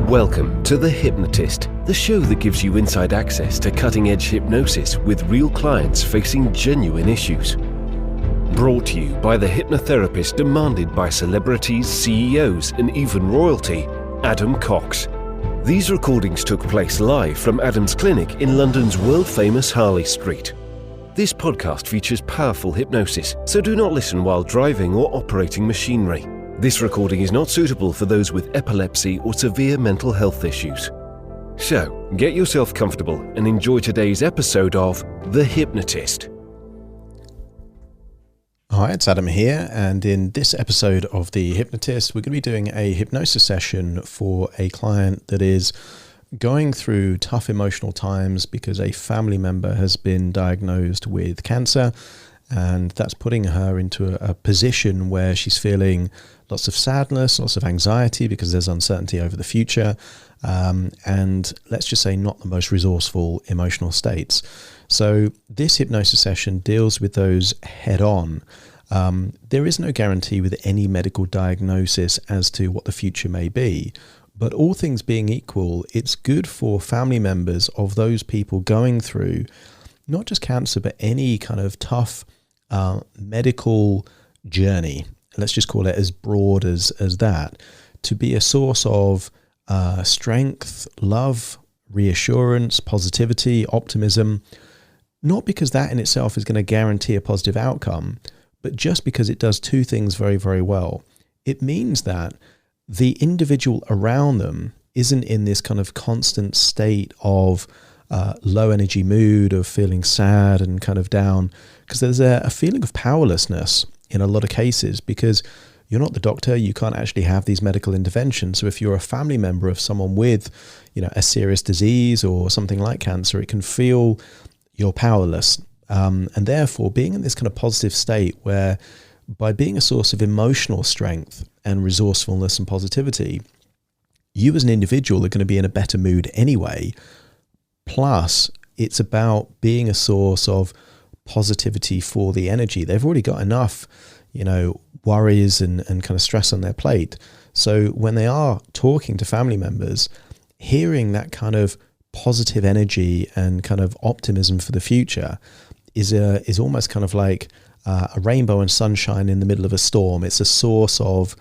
Welcome to The Hypnotist, the show that gives you inside access to cutting-edge hypnosis with real clients facing genuine issues. Brought to you by the hypnotherapist demanded by celebrities, CEOs, and even royalty, Adam Cox. These recordings took place live from Adam's clinic in London's world-famous Harley Street. This podcast features powerful hypnosis, so do not listen while driving or operating machinery. This recording is not suitable for those with epilepsy or severe mental health issues. So, get yourself comfortable and enjoy today's episode of The Hypnotist. Hi, it's Adam here, and in this episode of The Hypnotist, we're going to be doing a hypnosis session for a client that is going through tough emotional times because a family member has been diagnosed with cancer, and that's putting her into a position where she's feeling lots of sadness, lots of anxiety because there's uncertainty over the future, and let's just say not the most resourceful emotional states. So this hypnosis session deals with those head on. There is no guarantee with any medical diagnosis as to what the future may be, but all things being equal, it's good for family members of those people going through not just cancer, but any kind of tough medical journey. Let's just call it as broad as that, to be a source of strength, love, reassurance, positivity, optimism, not because that in itself is going to guarantee a positive outcome, but just because it does two things very, very well. It means that the individual around them isn't in this kind of constant state of low energy mood, of feeling sad and kind of down, because there's a feeling of powerlessness in a lot of cases, because you're not the doctor, you can't actually have these medical interventions. So if you're a family member of someone with, a serious disease or something like cancer, it can feel you're powerless. And therefore, being in this kind of positive state where by being a source of emotional strength and resourcefulness and positivity, you as an individual are going to be in a better mood anyway. Plus, it's about being a source of positivity for the energy. They've already got enough, worries and kind of stress on their plate. So when they are talking to family members, hearing that kind of positive energy and kind of optimism for the future is almost kind of like a rainbow and sunshine in the middle of a storm. It's a source of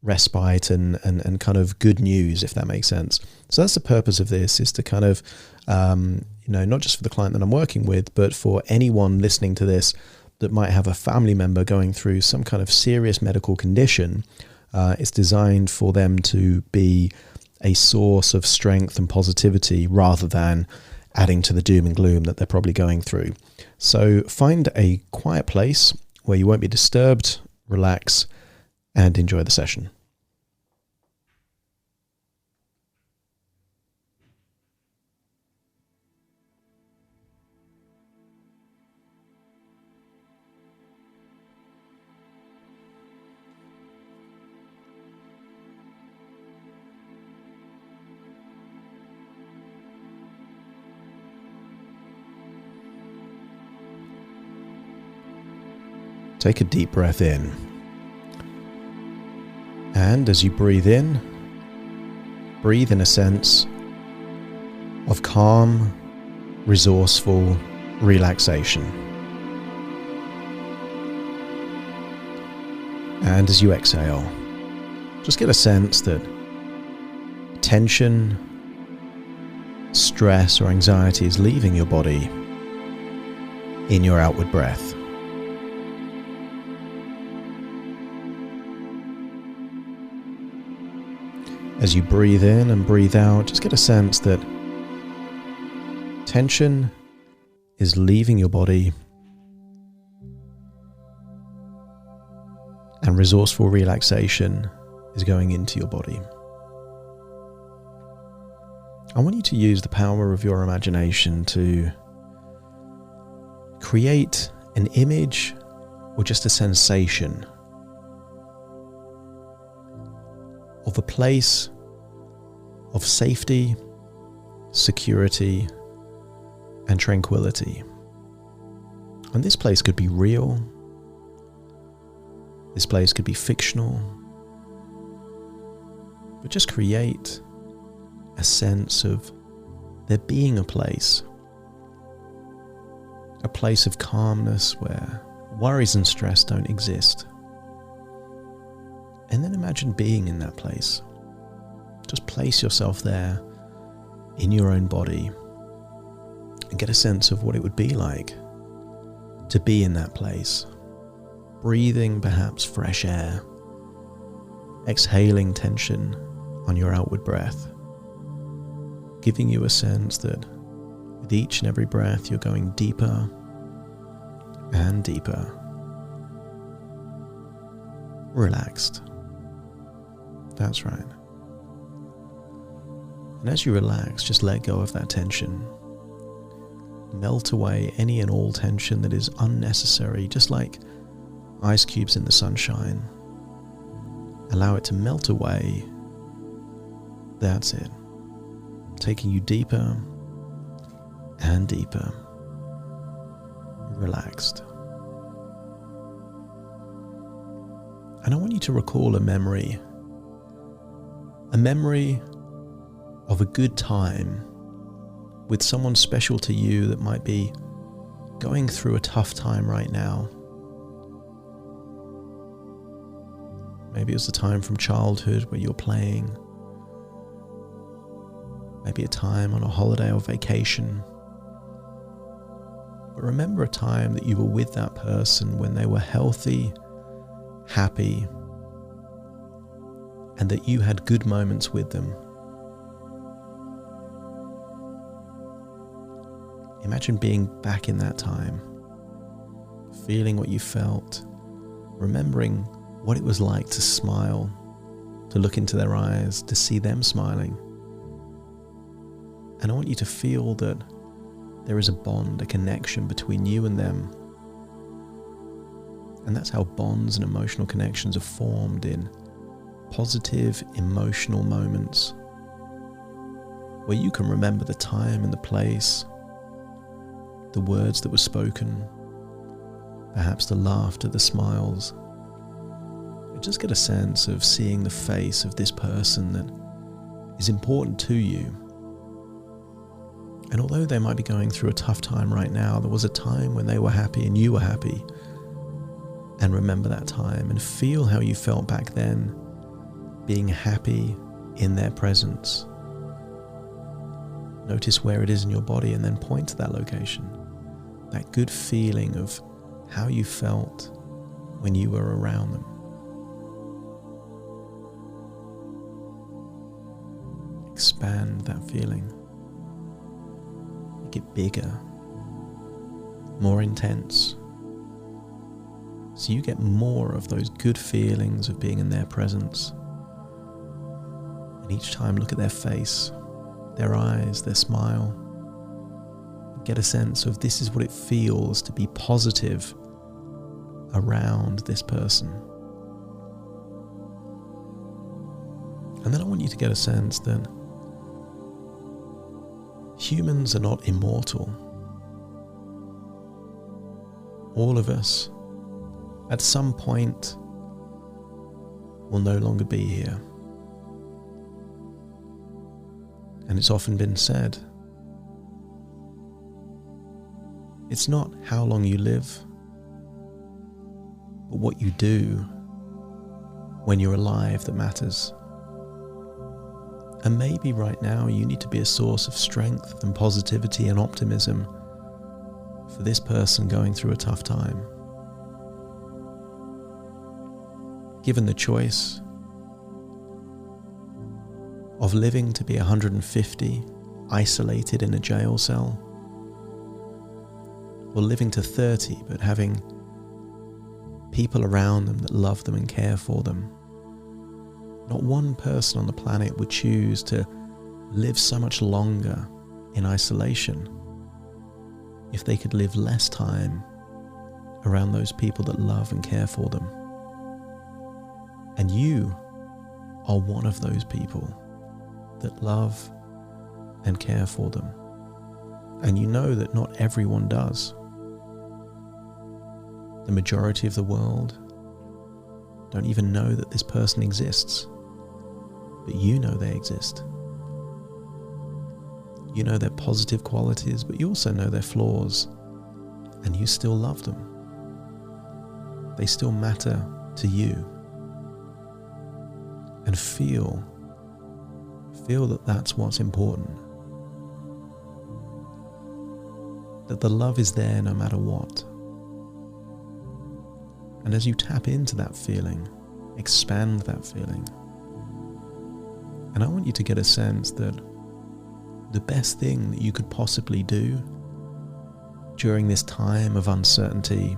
respite and kind of good news, if that makes sense. So that's the purpose of this, is to kind of, not just for the client that I'm working with, but for anyone listening to this that might have a family member going through some kind of serious medical condition. It's designed for them to be a source of strength and positivity rather than adding to the doom and gloom that they're probably going through. So find a quiet place where you won't be disturbed, relax, and enjoy the session. Take a deep breath in. And as you breathe in a sense of calm, resourceful relaxation. And as you exhale, just get a sense that tension, stress, or anxiety is leaving your body in your outward breath. As you breathe in and breathe out, just get a sense that tension is leaving your body and resourceful relaxation is going into your body. I want you to use the power of your imagination to create an image or just a sensation of a place of safety, security, and tranquility. And this place could be real. This place could be fictional. But just create a sense of there being a place of calmness where worries and stress don't exist. And then imagine being in that place. Just place yourself there in your own body and get a sense of what it would be like to be in that place. Breathing perhaps fresh air, exhaling tension on your outward breath, giving you a sense that with each and every breath you're going deeper and deeper, relaxed. That's right. And as you relax, just let go of that tension. Melt away any and all tension that is unnecessary, just like ice cubes in the sunshine. Allow it to melt away. That's it. Taking you deeper and deeper. Relaxed. And I want you to recall a memory of a good time with someone special to you that might be going through a tough time right now. Maybe it was a time from childhood where you're playing. Maybe a time on a holiday or vacation. But remember a time that you were with that person when they were healthy, happy, and that you had good moments with them. Imagine being back in that time, feeling what you felt, remembering what it was like to smile, to look into their eyes, to see them smiling. And I want you to feel that there is a bond, a connection between you and them. And that's how bonds and emotional connections are formed, in positive emotional moments where you can remember the time and the place, the words that were spoken, perhaps the laughter, the smiles. Just get a sense of seeing the face of this person that is important to you. And although they might be going through a tough time right now, there was a time when they were happy and you were happy. And remember that time and feel how you felt back then, being happy in their presence. Notice where it is in your body and then point to that location. That good feeling of how you felt when you were around them. Expand that feeling. Make it bigger, more intense. So you get more of those good feelings of being in their presence. And each time look at their face, their eyes, their smile. Get a sense of this is what it feels to be positive around this person. And then I want you to get a sense that humans are not immortal. All of us, at some point, will no longer be here. And it's often been said, it's not how long you live, but what you do when you're alive that matters. And maybe right now you need to be a source of strength and positivity and optimism for this person going through a tough time. Given the choice of living to be 150, isolated in a jail cell, or living to 30 but having people around them that love them and care for them, not one person on the planet would choose to live so much longer in isolation if they could live less time around those people that love and care for them. And you are one of those people that love and care for them. And you know that not everyone does. The majority of the world don't even know that this person exists. But you know they exist. You know their positive qualities, but you also know their flaws, and you still love them. They still matter to you. And feel that that's what's important. That the love is there no matter what. And as you tap into that feeling, expand that feeling. And I want you to get a sense that the best thing that you could possibly do during this time of uncertainty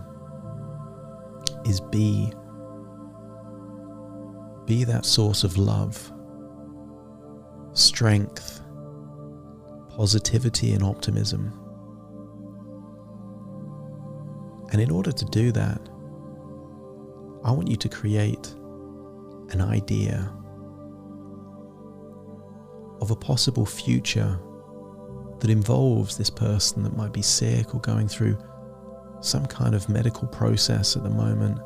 is be that source of love, strength, positivity and optimism. And in order to do that, I want you to create an idea of a possible future that involves this person that might be sick or going through some kind of medical process at the moment.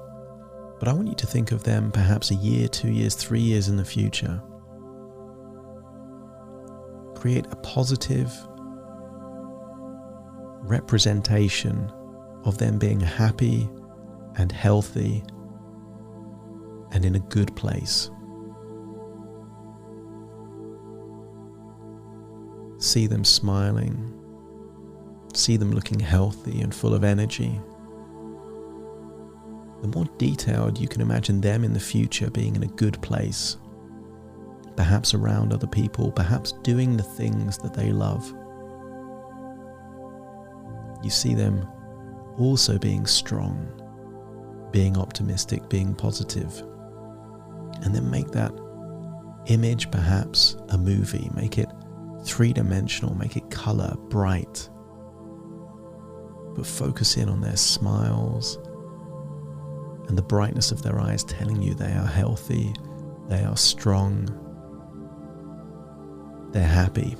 But I want you to think of them perhaps a year, 2 years, 3 years in the future. Create a positive representation of them being happy and healthy and in a good place. See them smiling. See them looking healthy and full of energy. The more detailed you can imagine them in the future being in a good place, perhaps around other people, perhaps doing the things that they love. You see them also being strong, being optimistic, being positive. And then make that image perhaps a movie. Make it three-dimensional, make it color, bright. But focus in on their smiles and the brightness of their eyes telling you they are healthy, they are strong, they're happy.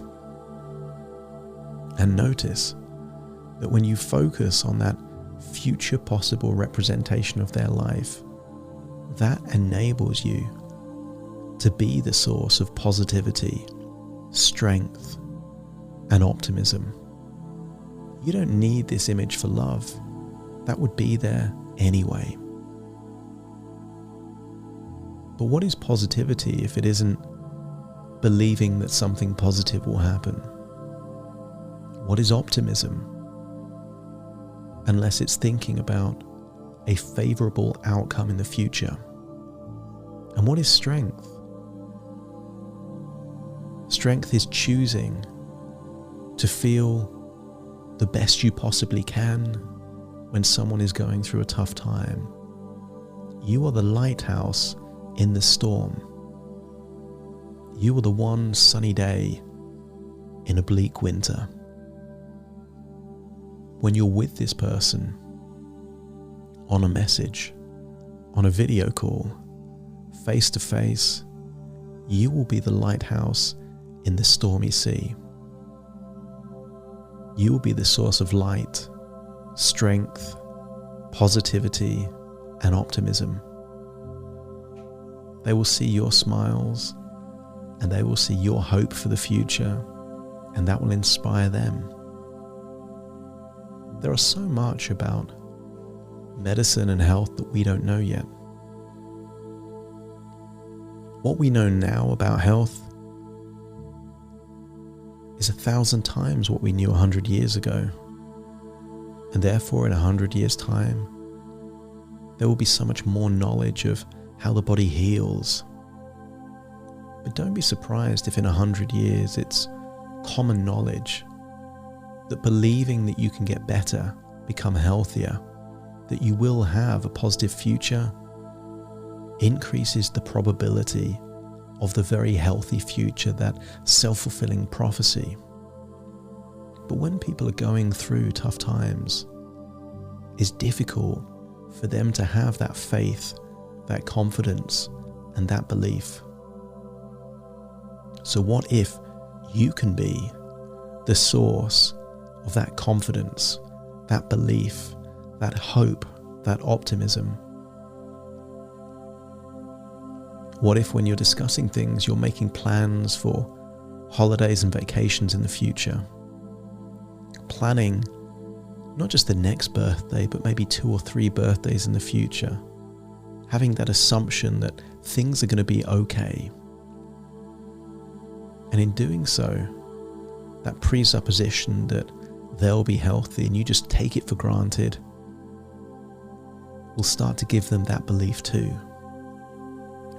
And notice that when you focus on that future possible representation of their life, that enables you to be the source of positivity, strength, and optimism. You don't need this image for love. That would be there anyway. But what is positivity if it isn't believing that something positive will happen? What is optimism unless it's thinking about a favorable outcome in the future? And what is strength? Strength is choosing to feel the best you possibly can when someone is going through a tough time. You are the lighthouse in the storm. You are the one sunny day in a bleak winter. When you're with this person, on a message, on a video call, face to face, you will be the lighthouse in the stormy sea. You will be the source of light, strength, positivity, and optimism. They will see your smiles, and they will see your hope for the future, and that will inspire them. There is so much about medicine and health that we don't know yet. What we know now about health is 1,000 times what we knew 100 years ago. And therefore, in 100 years' time, there will be so much more knowledge of how the body heals. But don't be surprised if in 100 years it's common knowledge that believing that you can get better, become healthier, that you will have a positive future, increases the probability of the very healthy future, that self-fulfilling prophecy. But when people are going through tough times, it's difficult for them to have that faith, that confidence, and that belief. So what if you can be the source of that confidence, that belief, that hope, that optimism? What if when you're discussing things, you're making plans for holidays and vacations in the future. Planning not just the next birthday, but maybe 2 or 3 birthdays in the future. Having that assumption that things are going to be okay. And in doing so, that presupposition that they'll be healthy and you just take it for granted will start to give them that belief too.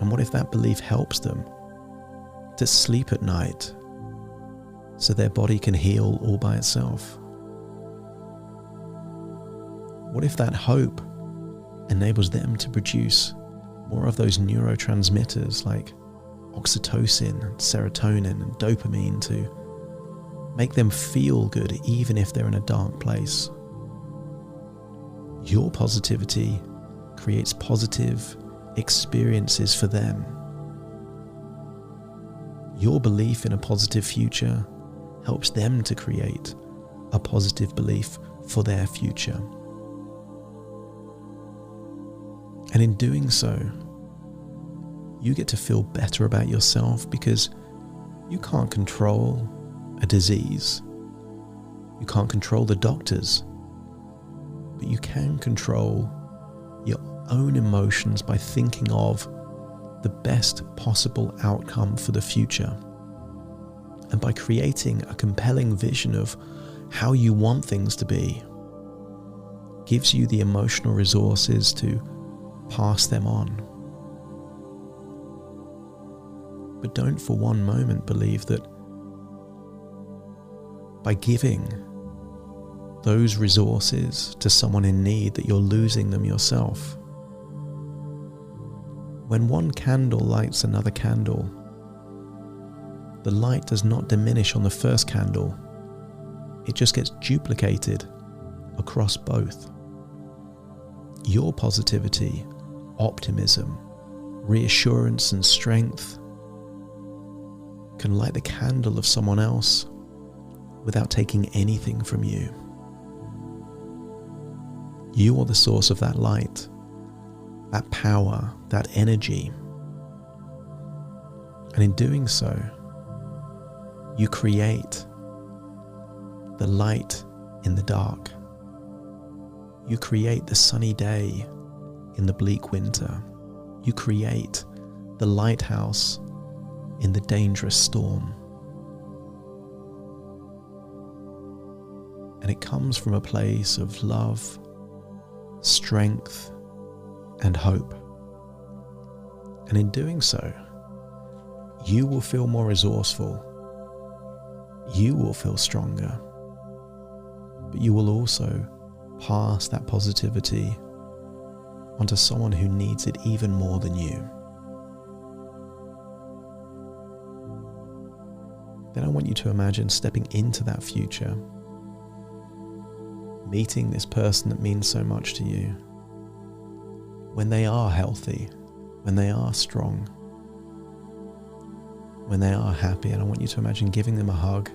And what if that belief helps them to sleep at night so their body can heal all by itself? What if that hope enables them to produce more of those neurotransmitters like oxytocin and serotonin and dopamine to make them feel good even if they're in a dark place? Your positivity creates positive experiences for them. Your belief in a positive future helps them to create a positive belief for their future. And in doing so, you get to feel better about yourself because you can't control a disease. You can't control the doctors, but you can control your own emotions by thinking of the best possible outcome for the future. And by creating a compelling vision of how you want things to be, gives you the emotional resources to pass them on. But don't for one moment believe that by giving those resources to someone in need that you're losing them yourself. When one candle lights another candle, the light does not diminish on the first candle. It just gets duplicated across both. Your positivity, optimism, reassurance and strength can light the candle of someone else without taking anything from you. You are the source of that light, that power, that energy. And in doing so, you create the light in the dark. You create the sunny day in the bleak winter. You create the lighthouse in the dangerous storm. And it comes from a place of love, strength, and hope. And in doing so, you will feel more resourceful. You will feel stronger. But you will also pass that positivity onto someone who needs it even more than you. Then I want you to imagine stepping into that future, meeting this person that means so much to you, when they are healthy, when they are strong, when they are happy. And I want you to imagine giving them a hug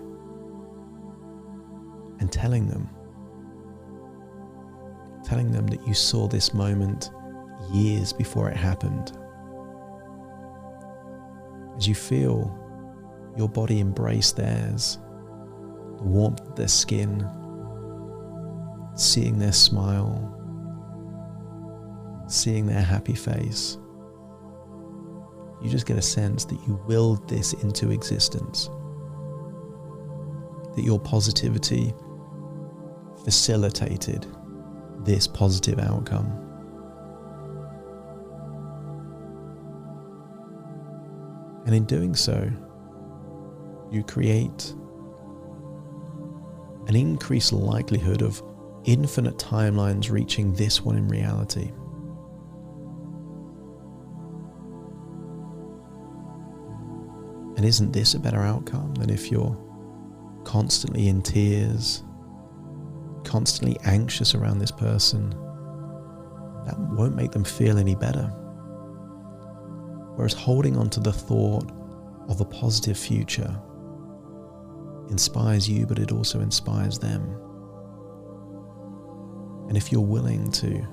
and telling them that you saw this moment years before it happened. As you feel your body embrace theirs, the warmth of their skin, seeing their smile, seeing their happy face, you just get a sense that you willed this into existence, that your positivity facilitated this positive outcome. And in doing so, you create an increased likelihood of infinite timelines reaching this one in reality. And isn't this a better outcome than if you're constantly in tears, constantly anxious around this person? That won't make them feel any better. Whereas holding on to the thought of a positive future inspires you, but it also inspires them. And if you're willing to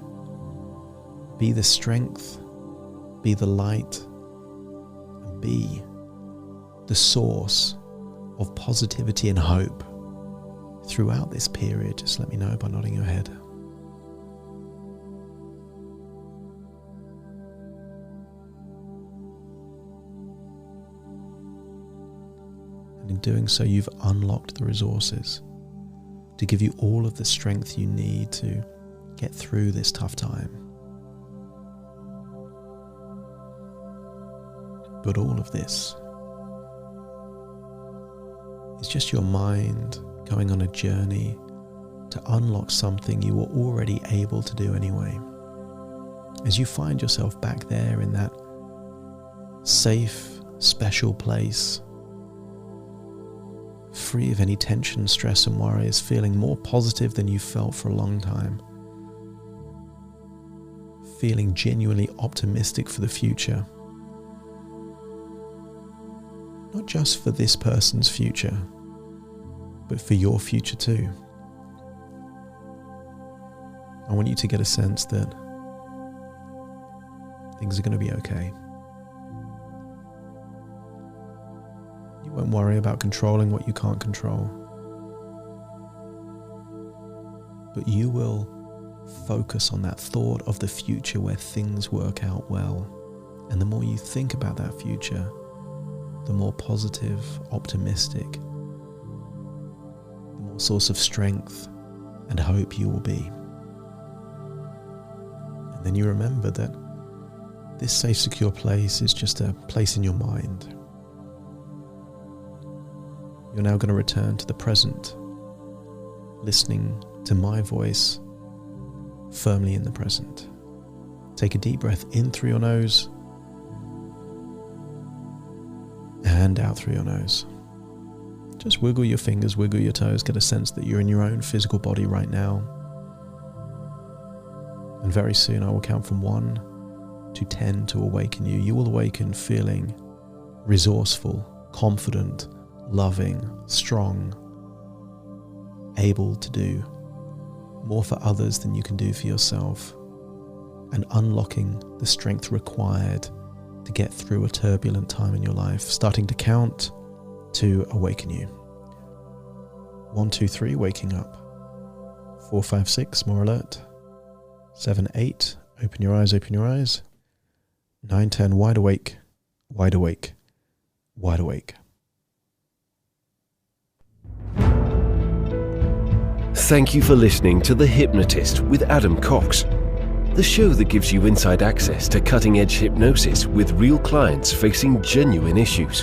be the strength, be the light, and be the source of positivity and hope throughout this period? Just let me know by nodding your head. And in doing so, you've unlocked the resources to give you all of the strength you need to get through this tough time. But all of this is just your mind going on a journey to unlock something you were already able to do anyway. As you find yourself back there in that safe, special place, free of any tension, stress and worries, feeling more positive than you felt for a long time, feeling genuinely optimistic for the future. Not just for this person's future, but for your future too. I want you to get a sense that things are going to be okay. You won't worry about controlling what you can't control, but you will focus on that thought of the future where things work out well. And the more you think about that future, the more positive, optimistic, the more source of strength and hope you will be. And then you remember that this safe, secure place is just a place in your mind. You're now going to return to the present, listening to my voice firmly in the present. Take a deep breath in through your nose and out through your nose. Just wiggle your fingers, wiggle your toes, get a sense that you're in your own physical body right now. And very soon I will count from 1 to 10 to awaken you. You will awaken feeling resourceful, confident, loving, strong, able to do more for others than you can do for yourself, and unlocking the strength required to get through a turbulent time in your life. Starting to count to awaken you. 1, 2, 3, waking up. 4, 5, 6, more alert. 7, 8, open your eyes, open your eyes. 9, 10, wide awake, wide awake, wide awake. Thank you for listening to The Hypnotist with Adam Cox, the show that gives you inside access to cutting-edge hypnosis with real clients facing genuine issues.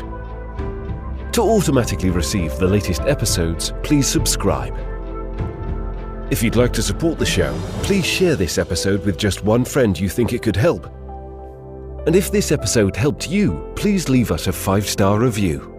To automatically receive the latest episodes, please subscribe. If you'd like to support the show, please share this episode with just one friend you think it could help. And if this episode helped you, please leave us a 5-star review.